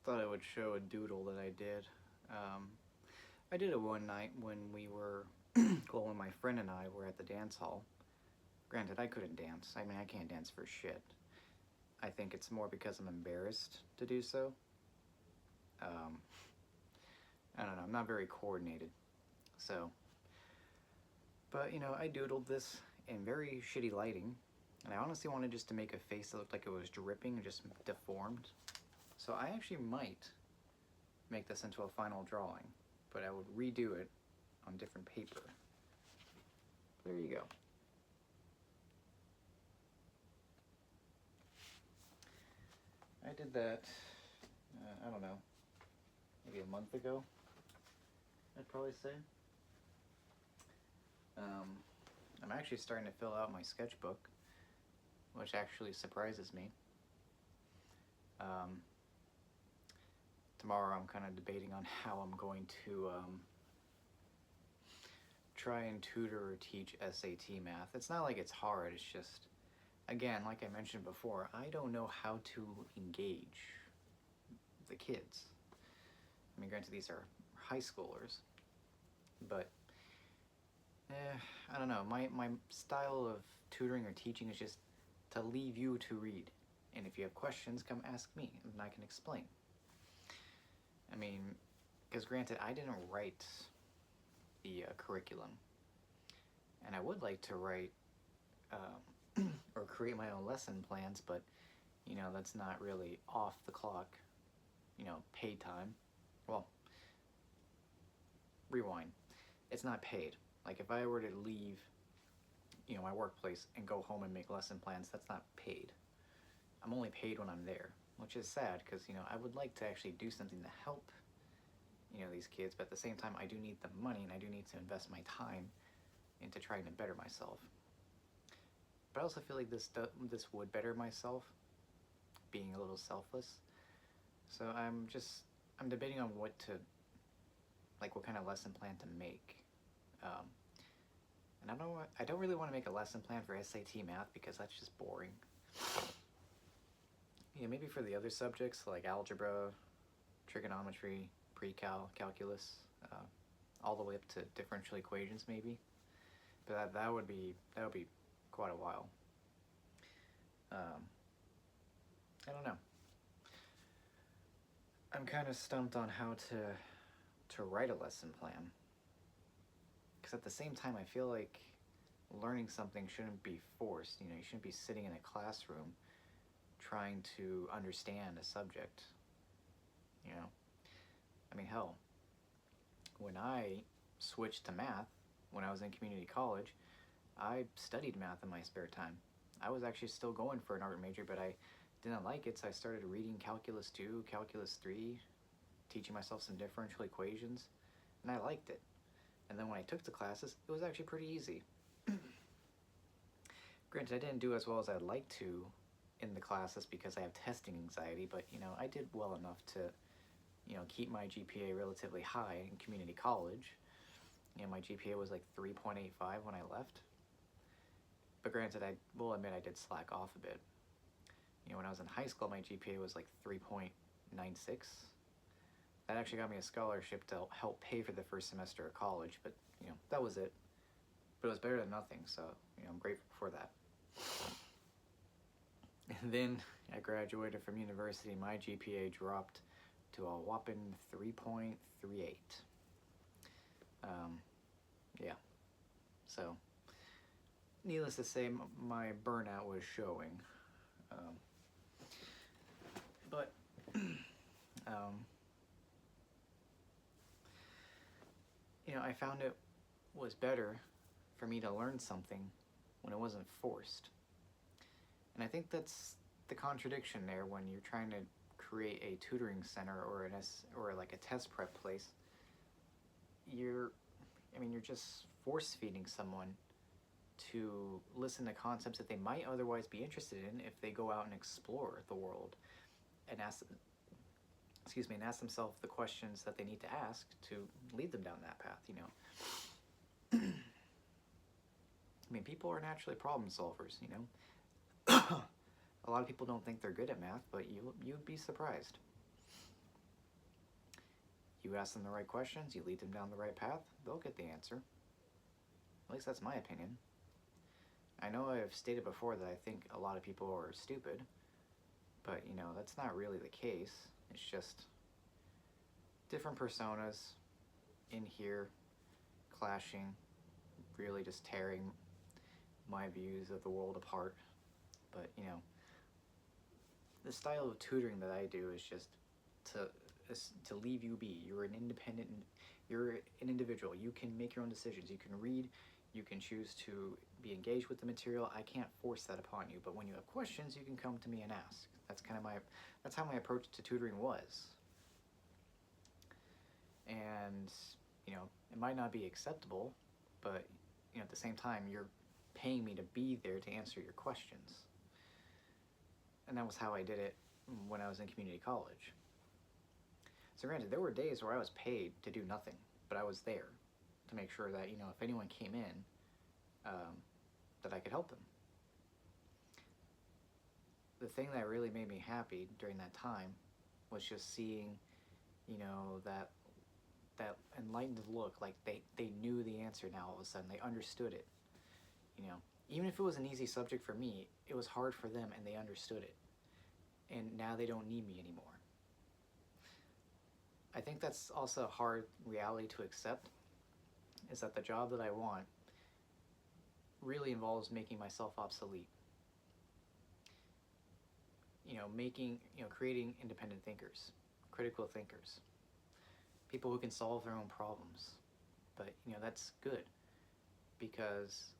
Thought I would show a doodle that I did. I did it one night when we were, well, when my friend and I were at the dance hall. Granted, I couldn't dance. I mean, I can't dance for shit. I think it's more because I'm embarrassed to do so. Um, I don't know, I'm not very coordinated. So, but I doodled this in very shitty lighting, and I honestly wanted just to make a face that looked like it was dripping and just deformed. So I actually might make this into a final drawing, but I would redo it on different paper. There you go. I did that, I don't know, maybe a month ago, I'd probably say. Um, I'm actually starting to fill out my sketchbook, which actually surprises me. Um, Tomorrow I'm kind of debating on how I'm going to try and tutor or teach SAT math. It's not like it's hard, it's just, again, like I mentioned before, I don't know how to engage the kids. I mean, granted, these are high schoolers, but I don't know. My style of tutoring or teaching is just to leave you to read. And if you have questions, come ask me, and I can explain. I mean, because granted, I didn't write the curriculum, and I would like to write or create my own lesson plans, but that's not really off the clock, paid time. Well, rewind. It's not paid. Like if I were to leave, my workplace and go home and make lesson plans, that's not paid. I'm only paid when I'm there, which is sad because I would like to actually do something to help these kids, but at the same time I do need the money and I do need to invest my time into trying to better myself. But I also feel like this would better myself, being a little selfless. So I'm debating on what to, like, what kind of lesson plan to make. Um, and I don't really want to make a lesson plan for SAT math because that's just boring. Maybe for the other subjects like algebra, trigonometry, pre-cal, calculus, all the way up to differential equations, maybe. But that would be quite a while. Um, I don't know. I'm kind of stumped on how to write a lesson plan. Because at the same time, I feel like learning something shouldn't be forced. You shouldn't be sitting in a classroom trying to understand a subject. You know, I mean, hell, when I switched to math when I was in community college, I studied math in my spare time. I was actually still going for an art major, but I didn't like it, so I started reading Calculus 2, Calculus 3, teaching myself some differential equations, and I liked it. And then when I took the classes, it was actually pretty easy. Granted, I didn't do as well as I'd like to in the classes because I have testing anxiety, but I did well enough to keep my GPA relatively high in community college. My GPA was like 3.85 when I left. But granted, I will admit I did slack off a bit. When I was in high school, my GPA was like 3.96. That actually got me a scholarship to help pay for the first semester of college, but that was it. But it was better than nothing, so I'm grateful for that. And then I graduated from university, my GPA dropped to a whopping 3.38. Yeah. So, needless to say, my burnout was showing. Um, but, um, I found it was better for me to learn something when it wasn't forced. And I think that's the contradiction there when you're trying to create a tutoring center or like a test prep place. You're just force feeding someone to listen to concepts that they might otherwise be interested in if they go out and explore the world and ask themselves the questions that they need to ask to lead them down that path. I mean, people are naturally problem solvers. A lot of people don't think they're good at math, but you'd be surprised. You ask them the right questions, you lead them down the right path, they'll get the answer. At least that's my opinion. I know I've stated before that I think a lot of people are stupid, but you know, that's not really the case. It's just different personas in here clashing, really just tearing my views of the world apart. But you know, the style of tutoring that I do is just to leave you be. You're an independent, you're an individual. You can make your own decisions. You can read, you can choose to be engaged with the material. I can't force that upon you, but when you have questions, you can come to me and ask. That's how my approach to tutoring was. And you know, it might not be acceptable, but you know, at the same time, you're paying me to be there to answer your questions. And that was how I did it when I was in community college. So granted, there were days where I was paid to do nothing, but I was there to make sure that, you know, if anyone came in, that I could help them. The thing that really made me happy during that time was just seeing, you know, that enlightened look, like they knew the answer now all of a sudden. They understood it. You know, even if it was an easy subject for me, it was hard for them and they understood it. And now they don't need me anymore. I think that's also a hard reality to accept, is that the job that I want really involves making myself obsolete. You know, creating independent thinkers, critical thinkers, people who can solve their own problems. But, you know, that's good, because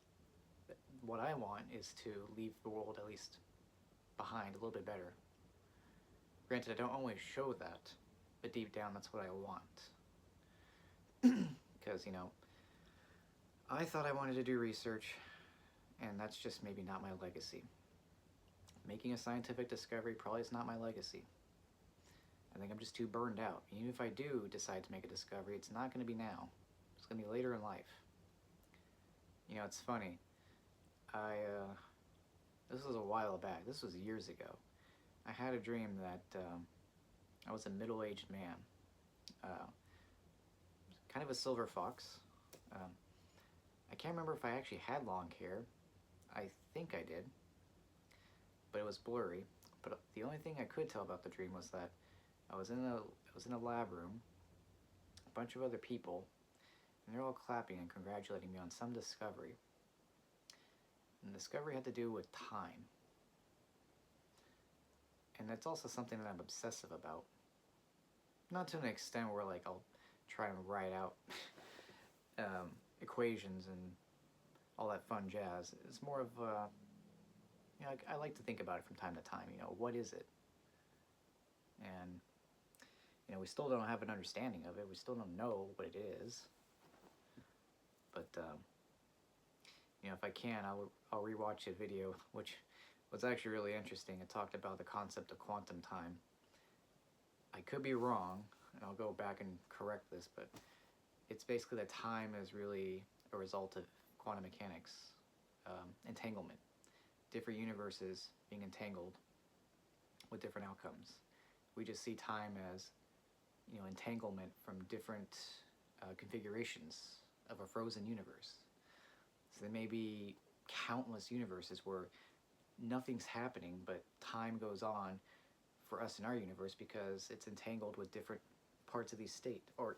what I want is to leave the world at least behind a little bit better. Granted, I don't always show that, but deep down, that's what I want. Because, you know, I thought I wanted to do research, and that's just maybe not my legacy. Making a scientific discovery probably is not my legacy. I think I'm just too burned out. Even if I do decide to make a discovery, it's not going to be now. It's going to be later in life. You know, it's funny. This was a while back. This was years ago. I had a dream that I was a middle-aged man. Kind of a silver fox. I can't remember if I actually had long hair. I think I did, but it was blurry. But the only thing I could tell about the dream was that I was in a lab room, a bunch of other people, and they're all clapping and congratulating me on some discovery. And the discovery had to do with time. And that's also something that I'm obsessive about. Not to an extent where, like, I'll try and write out equations and all that fun jazz. It's more of, you know, I like to think about it from time to time. You know, what is it? And, you know, we still don't have an understanding of it. We still don't know what it is. But, you know, if I can, I'll rewatch a video, which was actually really interesting. It talked about the concept of quantum time. I could be wrong, and I'll go back and correct this, but it's basically that time is really a result of quantum mechanics, entanglement. Different universes being entangled with different outcomes. We just see time as, you know, entanglement from different configurations of a frozen universe. So there may be countless universes where nothing's happening, but time goes on for us in our universe because it's entangled with different parts of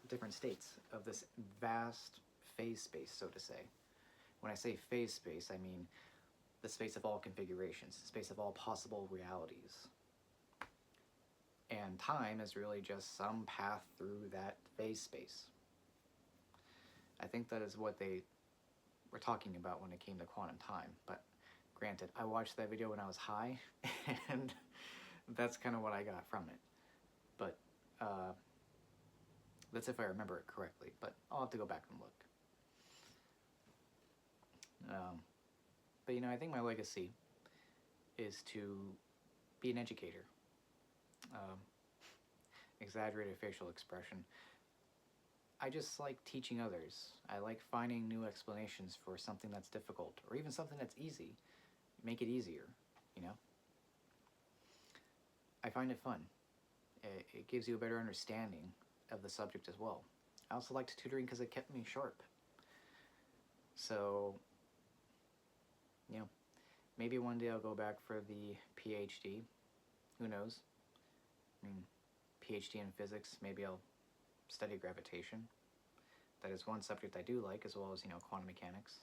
different states of this vast phase space, so to say. When I say phase space, I mean the space of all configurations, the space of all possible realities. And time is really just some path through that phase space. I think that is what they were talking about when it came to quantum time. But granted, I watched that video when I was high, and that's kind of what I got from it. But that's if I remember it correctly, but I'll have to go back and look. But you know, I think my legacy is to be an educator. Exaggerated facial expression. I just like teaching others. I like finding new explanations for something that's difficult, or even something that's easy. Make it easier, you know? I find it fun. It gives you a better understanding of the subject as well. I also liked tutoring because it kept me sharp. So, you know, maybe one day I'll go back for the PhD. Who knows? I mean, PhD in physics, maybe I'll study gravitation. That is one subject I do like, as well as, quantum mechanics,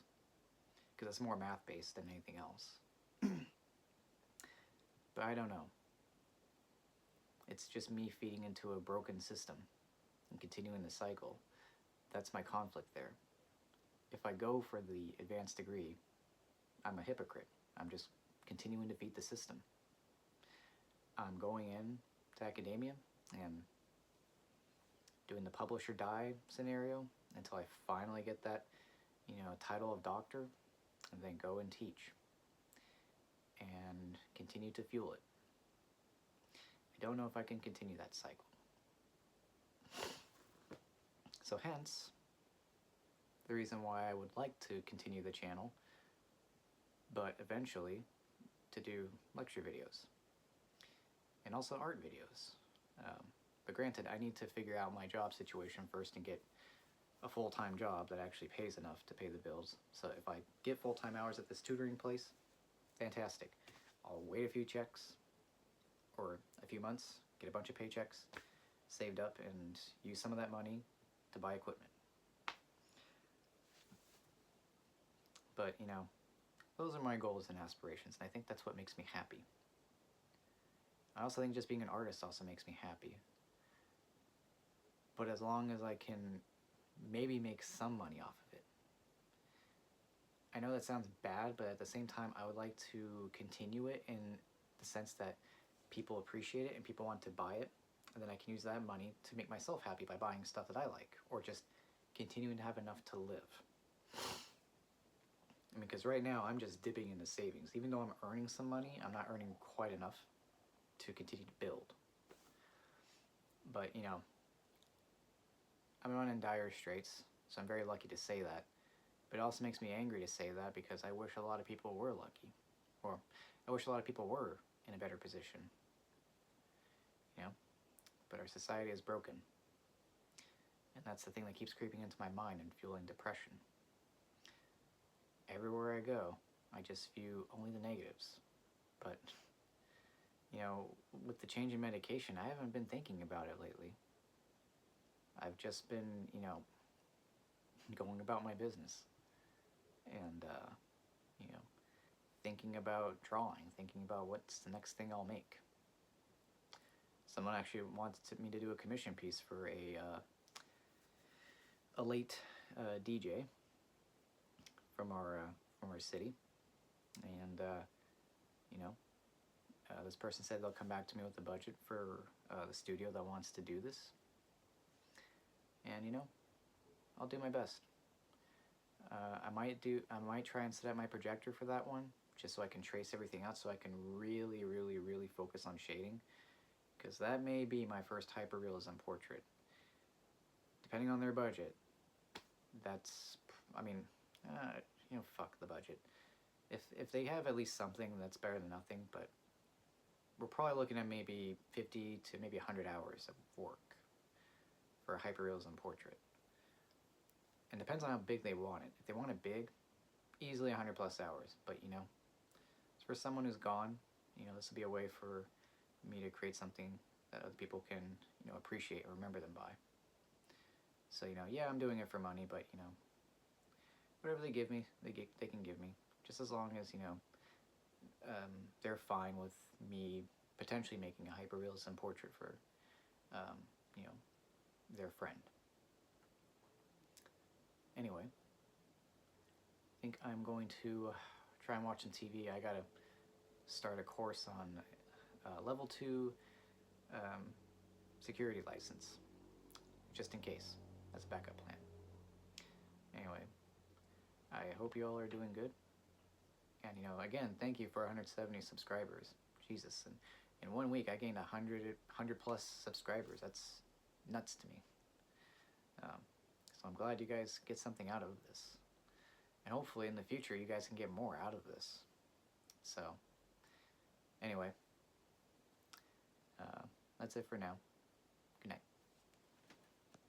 because it's more math-based than anything else. But I don't know. It's just me feeding into a broken system and continuing the cycle. That's my conflict there. If I go for the advanced degree, I'm a hypocrite. I'm just continuing to feed the system. I'm going in to academia and doing the publish or die scenario until I finally get that, title of doctor, and then go and teach and continue to fuel it. I don't know if I can continue that cycle. So hence, the reason why I would like to continue the channel, but eventually to do lecture videos and also art videos. But granted, I need to figure out my job situation first and get a full-time job that actually pays enough to pay the bills. So if I get full-time hours at this tutoring place, fantastic. I'll wait a few checks or a few months, get a bunch of paychecks saved up, and use some of that money to buy equipment. But, those are my goals and aspirations, and I think that's what makes me happy. I also think just being an artist also makes me happy. But as long as I can maybe make some money off of it. I know that sounds bad, but at the same time, I would like to continue it in the sense that people appreciate it and people want to buy it, and then I can use that money to make myself happy by buying stuff that I like, or just continuing to have enough to live. I mean, because right now I'm just dipping into savings. Even though I'm earning some money, I'm not earning quite enough to continue to build. But, I'm not in dire straits, so I'm very lucky to say that. But it also makes me angry to say that because I wish a lot of people were lucky. Or I wish a lot of people were in a better position. But our society is broken. And that's the thing that keeps creeping into my mind and fueling depression. Everywhere I go, I just view only the negatives. But, with the change in medication, I haven't been thinking about it lately. I've just been, going about my business. And, thinking about drawing, thinking about what's the next thing I'll make. Someone actually wanted me to do a commission piece for a late DJ from our city, and this person said they'll come back to me with the budget for the studio that wants to do this, and I'll do my best. I might try and set up my projector for that one, just so I can trace everything out, so I can really, really, really focus on shading, because that may be my first hyperrealism portrait. Depending on their budget, that's, fuck the budget. If they have at least something, that's better than nothing, but we're probably looking at maybe 50 to maybe 100 hours of work for a hyperrealism portrait. And depends on how big they want it. If they want it big, easily 100 plus hours. But, for someone who's gone, this will be a way for me to create something that other people can, appreciate or remember them by. So, yeah, I'm doing it for money, but, whatever they give me, they can give me. Just as long as, they're fine with me potentially making a hyperrealism portrait for, their friend. Anyway, I think I'm going to try and watch some TV. I gotta start a course on level 2 security license, just in case. That's a backup plan. Anyway, I hope you all are doing good. And, again, thank you for 170 subscribers. Jesus, and in 1 week I gained 100 plus subscribers. That's nuts to me. So I'm glad you guys get something out of this. And hopefully in the future you guys can get more out of this. So, anyway, that's it for now. Good night.